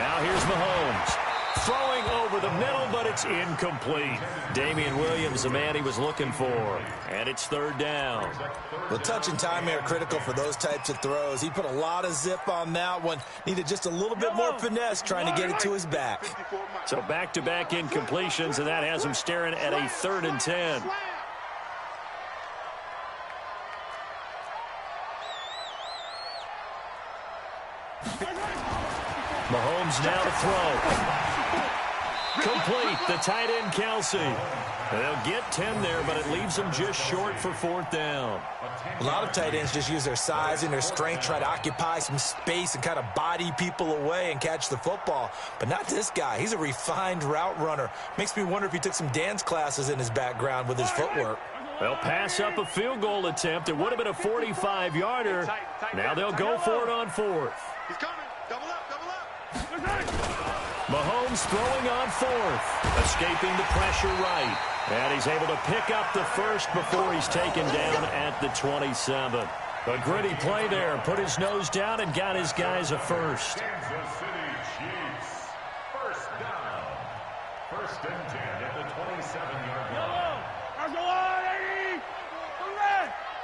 Now here's Mahomes. Throwing over the middle, but it's incomplete. Damian Williams, the man he was looking for. And it's third down. Well, touch and timing are critical for those types of throws. He put a lot of zip on that one. Needed just a little bit more finesse trying to get it to his back. So back-to-back incompletions, and that has him staring at a 3rd and 10. Mahomes now to throw. Complete, the tight end Kelsey. They'll get 10 there, but it leaves them just short for 4th down. A lot of tight ends just use their size and their strength, try to occupy some space and kind of body people away and catch the football. But not this guy. He's a refined route runner. Makes me wonder if he took some dance classes in his background with his footwork. They'll pass up a field goal attempt. It would have been a 45-yarder. Now they'll go for it on 4th. He's coming. Double up, double up. Mahomes throwing on 4th. Escaping the pressure right. And he's able to pick up the first before he's taken down at the 27. A gritty play there. Put his nose down and got his guys a first. Kansas City Chiefs. First down. 1st and 10 at the 27-yard line.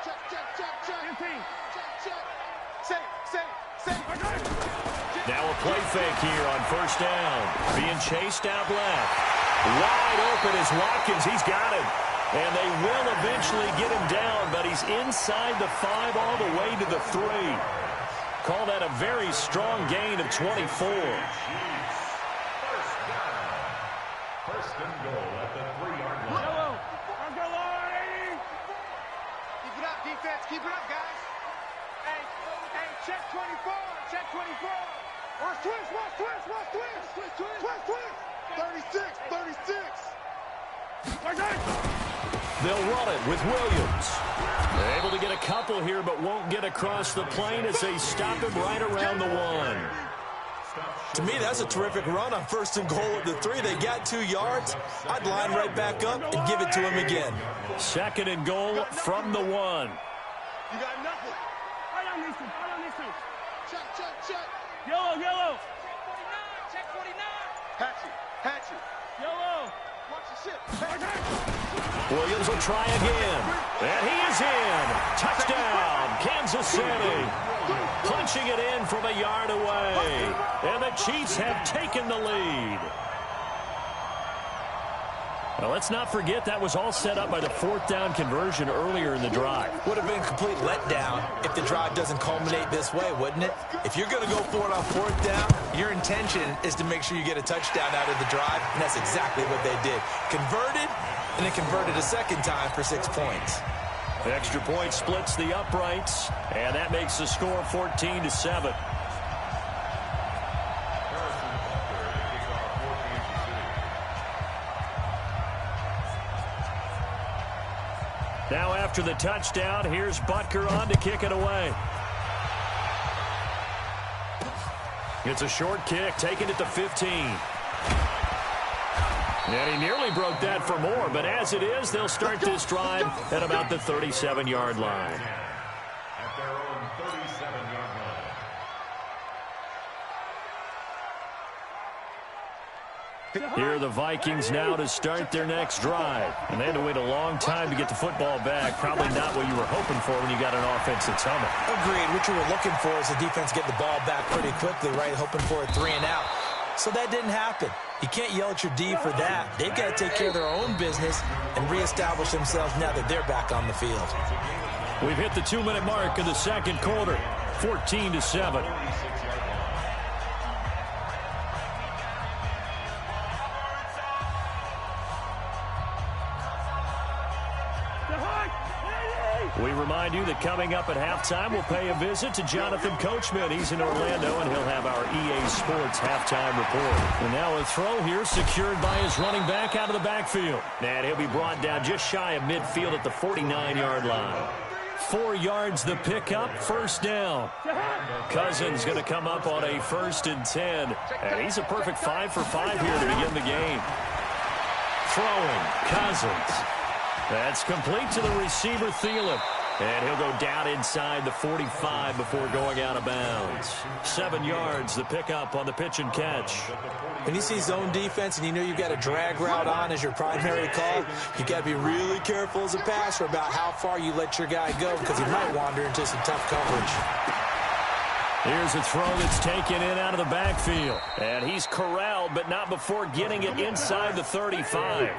Check, check, check, check. Check, check. Say. Now a play fake here on 1st down. Being chased out left. Wide open is Watkins. He's got him. And they will eventually get him down, but he's inside the 5 all the way to the 3. Call that a very strong gain of 24. First down. 1st and goal at the 3-yard line. Keep it up, defense. Keep it up, guys. Hey, check 24. Check 24. Watch twist. 36. They'll run it with Williams. They're able to get a couple here, but won't get across the plane as they stop him right around the 1. To me, that's a terrific run on 1st and goal at the 3. They got 2 yards. I'd line right back up and give it to him again. 2nd and goal from the 1. You got nothing. Check. Yellow. Check 49. Hatchet. Yellow. Watch the shit. Williams will try again. And he is in. Touchdown, Kansas City. Punching it in from a yard away. And the Chiefs have taken the lead. Now, let's not forget that was all set up by the 4th down conversion earlier in the drive. Would have been a complete letdown if the drive doesn't culminate this way, wouldn't it? If you're going to go for it on 4th down, your intention is to make sure you get a touchdown out of the drive, and that's exactly what they did. Converted, and then converted a 2nd time for 6 points. The extra point splits the uprights, and that makes the score 14-7. Now after the touchdown, here's Butker on to kick it away. It's a short kick, taken at the 15. And he nearly broke that for more, but as it is, they'll start this drive at about the 37-yard line. At their own 37-yard line. Here are the Vikings now to start their next drive. And they had to wait a long time to get the football back. Probably not what you were hoping for when you got an offense that's humming. Agreed. What you were looking for is the defense get the ball back pretty quickly, right? Hoping for a 3 and out. So that didn't happen. You can't yell at your D for that. They've got to take care of their own business and reestablish themselves now that they're back on the field. We've hit the 2-minute mark of the 2nd quarter. 14-7. We remind you that coming up at halftime, we'll pay a visit to Jonathan Coachman. He's in Orlando, and he'll have our EA Sports halftime report. And now a throw here secured by his running back out of the backfield. And he'll be brought down just shy of midfield at the 49-yard line. 4 yards the pickup, 1st down. Cousins going to come up on a 1st and 10. And he's a perfect 5 for 5 here to begin the game. Throwing, Cousins. That's complete to the receiver, Thielen. And he'll go down inside the 45 before going out of bounds. 7 yards, the pickup on the pitch and catch. When you see zone defense and you know you've got a drag route on as your primary call, you've got to be really careful as a passer about how far you let your guy go because he might wander into some tough coverage. Here's a throw that's taken in out of the backfield. And he's corralled, but not before getting it inside the 35.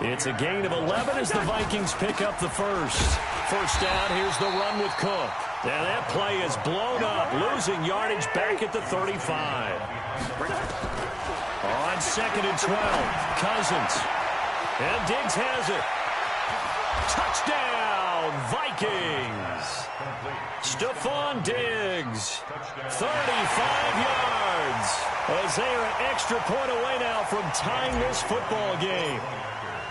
It's a gain of 11 as the Vikings pick up the first. First down, here's the run with Cook. And that play is blown up, losing yardage back at the 35. On 2nd and 12, Cousins. And Diggs has it. Touchdown, Vikings. Stephon Diggs, 35 yards. As they are an extra point away now from tying this football game.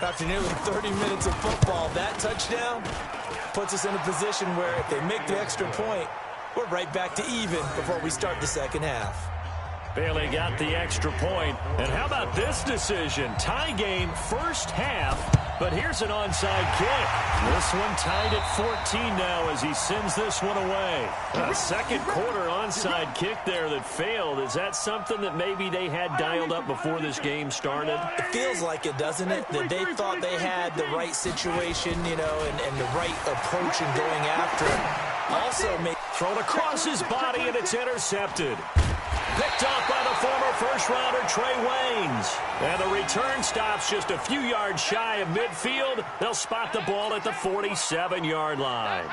After nearly 30 minutes of football, that touchdown puts us in a position where if they make the extra point, we're right back to even before we start the second half. Bailey got the extra point. And how about this decision? Tie game first half, but here's an onside kick. This one tied at 14 now as he sends this one away. A second quarter onside kick there that failed. Is that something that maybe they had dialed up before this game started? It feels like it, doesn't it? That they thought they had the right situation, you know, and the right approach in going after it. Also, thrown across his body, and it's intercepted. Picked off by the former first-rounder Trey Waynes. And the return stops just a few yards shy of midfield. They'll spot the ball at the 47-yard line.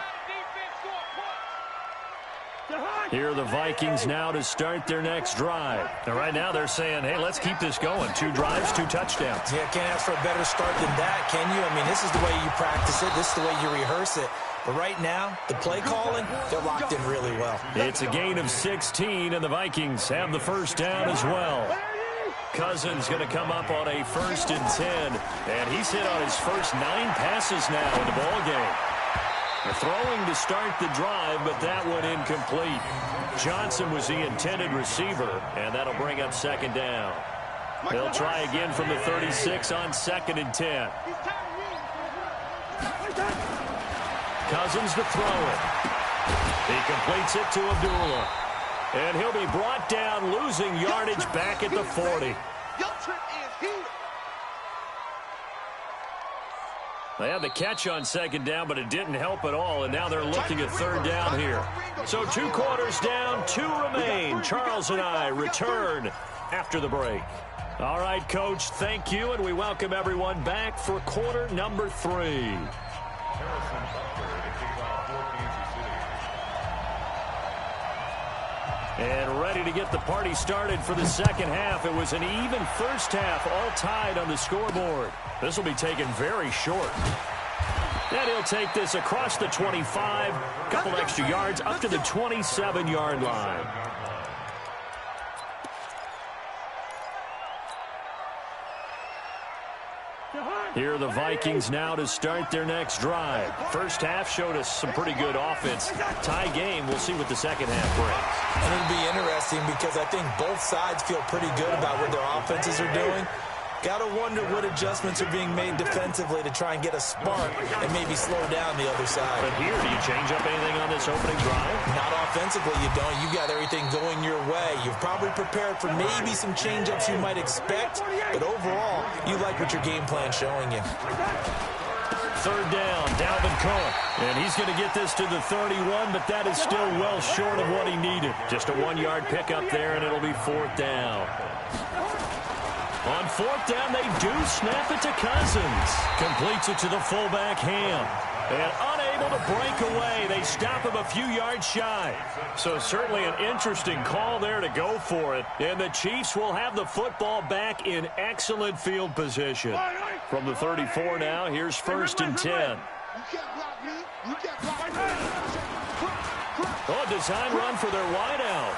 Here are the Vikings now to start their next drive. And right now they're saying, hey, let's keep this going. 2 drives, 2 touchdowns. Yeah, can't ask for a better start than that, can you? I mean, this is the way you practice it. This is the way you rehearse it. But right now, the play calling, they're locked in really well. It's a gain of 16, and the Vikings have the first down as well. Cousins going to come up on a 1st and 10, and he's hit on his first 9 passes now in the ballgame. Throwing to start the drive, but that one incomplete. Johnson was the intended receiver, and that'll bring up 2nd down. They'll try again from the 36 on 2nd and 10. Cousins to throw it. He completes it to Abdullah. And he'll be brought down, losing yardage back at the 40. They had the catch on 2nd down, but it didn't help at all, and now they're looking at 3rd down here. So 2 quarters down, 2 remain. Charles and I return after the break. All right, Coach, thank you, and we welcome everyone back for quarter number 3. And ready to get the party started for the second half. It was an even first half, all tied on the scoreboard. This will be taken very short. And he'll take this across the 25, couple extra yards up to the 27-yard line. Here are the Vikings now to start their next drive. First half showed us some pretty good offense. Tie game, we'll see what the second half brings. And it'll be interesting because I think both sides feel pretty good about what their offenses are doing. Got to wonder what adjustments are being made defensively to try and get a spark and maybe slow down the other side. But here, do you change up anything on this opening drive? Not offensively, you don't. You got everything going your way. You've probably prepared for maybe some change-ups you might expect, but overall, you like what your game plan's showing you. 3rd down, Dalvin Cook. And he's going to get this to the 31, but that is still well short of what he needed. Just a 1-yard pickup there, and it'll be 4th down. On 4th down, they do snap it to Cousins. Completes it to the fullback, Ham. And unable to break away, they stop him a few yards shy. So certainly an interesting call there to go for it. And the Chiefs will have the football back in excellent field position. From the 34 now, here's 1st and 10. Oh, design run for their wideout.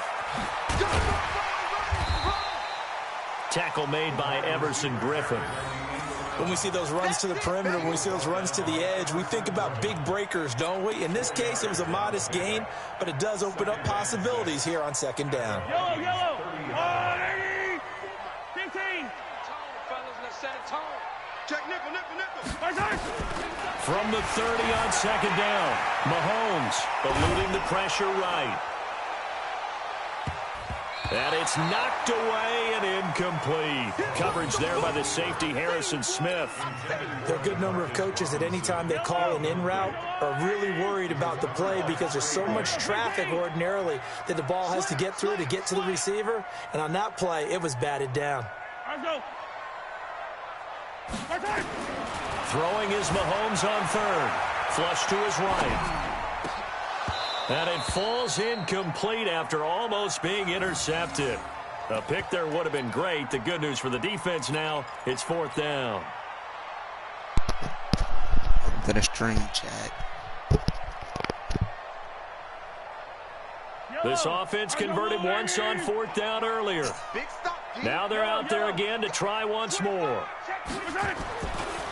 Tackle made by Everson Griffin. When we see those runs to the perimeter, when we see those runs to the edge, we think about big breakers, don't we? In this case, it was a modest gain, but it does open up possibilities here on 2nd down. Yellow. 15. Check nickel, nickel, nickel. From the 30 on second down, Mahomes eluding the pressure right. And it's knocked away and incomplete. Coverage there by the safety, Harrison Smith. There are a good number of coaches that any time they call an in route are really worried about the play because there's so much traffic ordinarily that the ball has to get through to get to the receiver. And on that play, it was batted down. Throwing is Mahomes on third. Flush to his right. And it falls incomplete after almost being intercepted. A pick there would have been great. The good news for the defense now, it's fourth down. I'm gonna string chat. This offense converted once on fourth down earlier. Now they're out there again to try once more.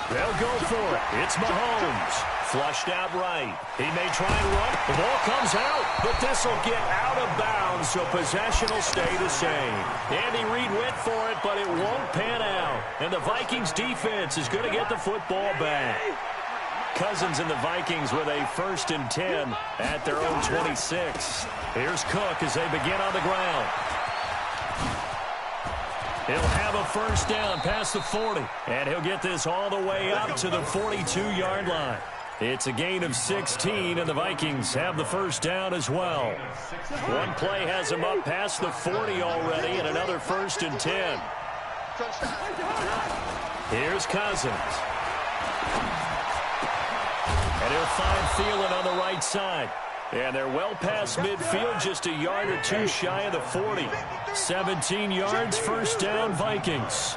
They'll go for it. It's Mahomes. Flushed out right. He may try and run. The ball comes out, but this will get out of bounds, so possession will stay the same. Andy Reid went for it, but it won't pan out. And the Vikings defense is going to get the football back. Cousins and the Vikings with a 1st and 10 at their own 26. Here's Cook as they begin on the ground. He'll have a first down past the 40, and he'll get this all the way up to the 42-yard line. It's a gain of 16, and the Vikings have the first down as well. One play has them up past the 40 already, and another 1st and 10. Here's Cousins. And he'll find Thielen on the right side. And they're well past midfield, just a yard or two shy of the 40. 17 yards, first down, Vikings.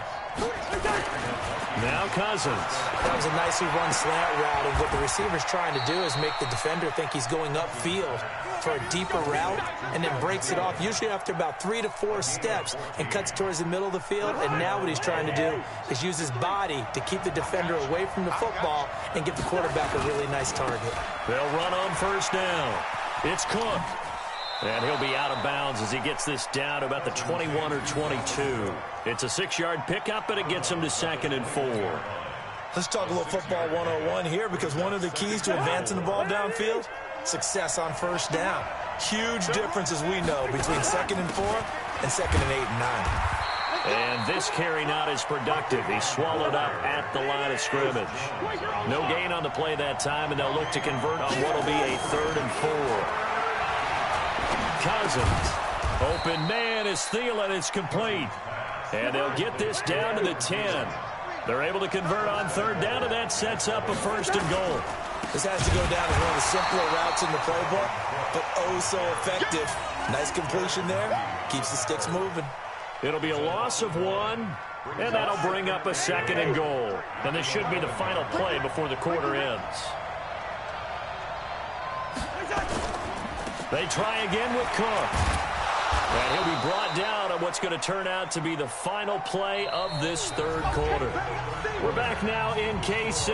Now Cousins. That was a nicely run slant route, and what the receiver's trying to do is make the defender think he's going upfield for a deeper route, and then breaks it off, usually after about 3 to 4 steps, and cuts towards the middle of the field. And now what he's trying to do is use his body to keep the defender away from the football and give the quarterback a really nice target. They'll run on first down. It's Cook. And he'll be out of bounds as he gets this down to about the 21 or 22. It's a 6-yard pickup, and it gets him to 2nd and 4. Let's talk a little football 101 here, because one of the keys to advancing the ball downfield, success on first down. Huge difference, as we know, between 2nd and 4 and 2nd and 8 and 9. And this carry not as productive. He's swallowed up at the line of scrimmage. No gain on the play that time, and they'll look to convert on what will be a 3rd and 4. Cousins. Open man is Thielen. It's complete. And they'll get this down to the 10. They're able to convert on 3rd down, and that sets up a 1st and goal. This has to go down as one of the simpler routes in the playbook, but oh so effective. Nice completion there. Keeps the sticks moving. It'll be a loss of 1, and that'll bring up a 2nd and goal. And this should be the final play before the quarter ends. They try again with Cook. And he'll be brought down on what's going to turn out to be the final play of this 3rd quarter. We're back now in KC.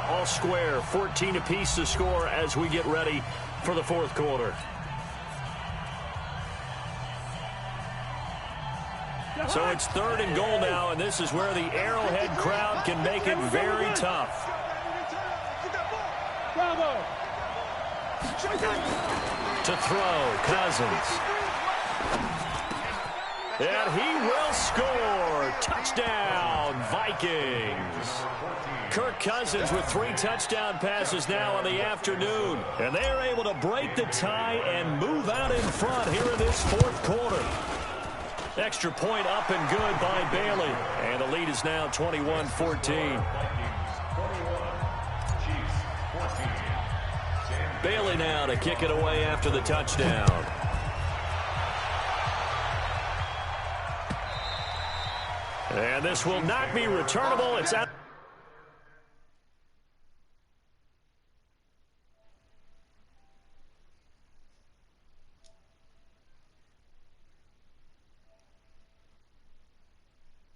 All square, 14 apiece to score as we get ready for the 4th quarter. So it's 3rd and goal now, and this is where the Arrowhead crowd can make it very tough. Bravo. To throw, Cousins. And he will score. Touchdown, Vikings. Kirk Cousins with 3 touchdown passes now on the afternoon. And they are able to break the tie and move out in front here in this 4th quarter. Extra point up and good by Bailey. And the lead is now 21-14. Bailey now to kick it away after the touchdown. And this will not be returnable. It's out.